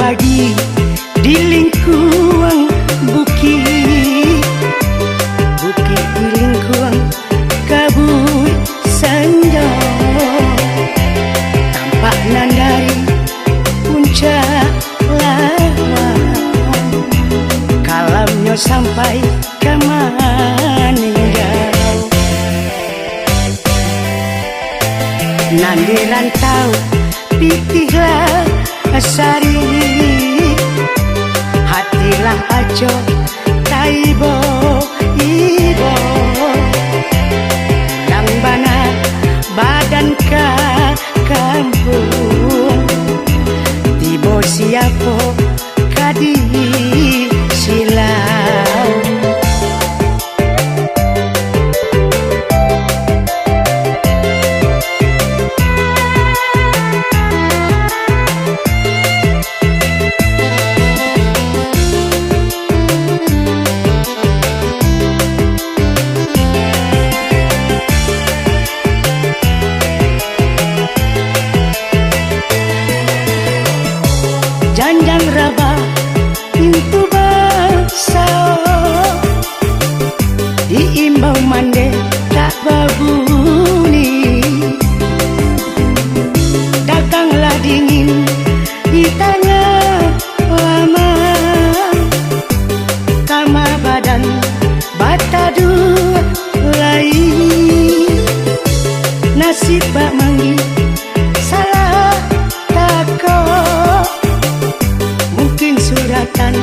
pagi di lingkungan bukit, bukit di lingkungan kabut senja, tampak nan dari puncak lawa, kalamnya sampai ke Maninggal. Nan di rantau pitihlah sari, hatilah ajo taibo ibo, pulang bana badan ke kampung, tibo siapo kadi silau. Janjang raba pintu basah, diimbau mande tak babuni, daganglah dingin ditanya lama, kama badan batadu lain, nasib bak manggil salah takut, mungkin suratan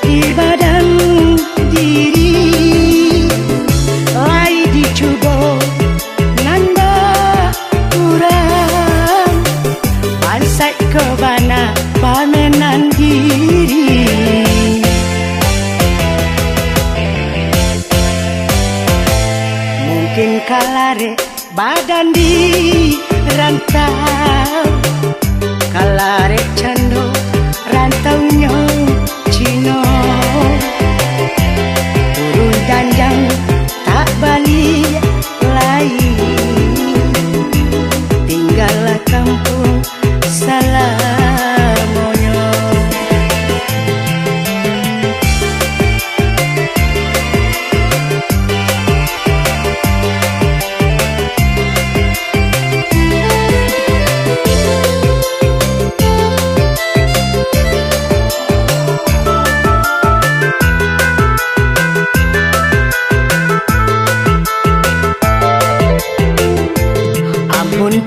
di badan diri, lai dicubo nanda kurang, pansai ke bana pamenan diri. Mungkin kalare badan di rantau, kalare cando rantaunya Cino, turun danjang tak balik lagi, tinggallah kampung Salamonyo.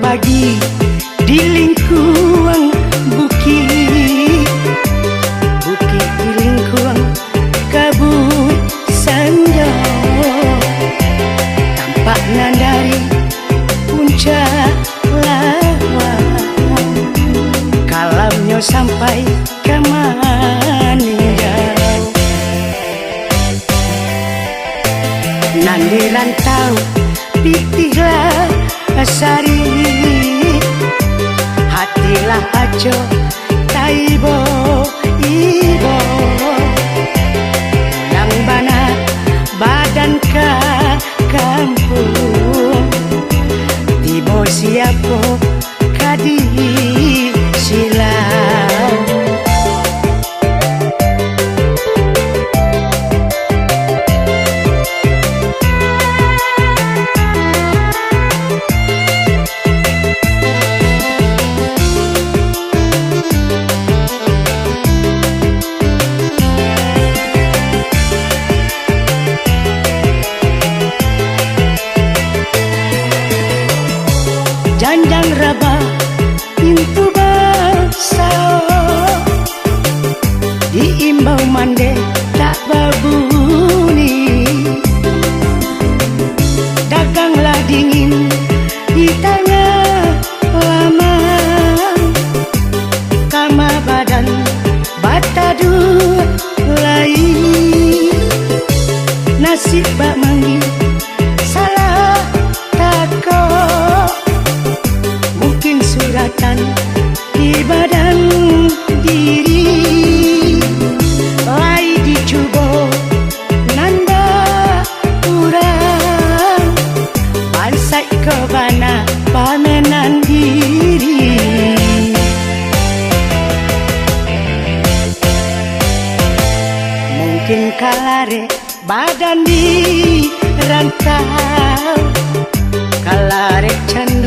Pagi di lingkungan bukit, bukit di lingkungan kabut senja, tampak nan dari puncak lawa, kalamnya sampai ke Maninggal. Nan di rantau pitihlah sari, hatilah ajo taibo ibo, pulang bana badan ke kampung, tibo siapo kadi silau. Janjang raba pintu basah, diimbau mande tak babuni, daganglah dingin di tengah lama, kama badan batadu lain, nasib bak manggil salah takut, mungkin suratan di badan diri, lai kalare badan di rantau kalare can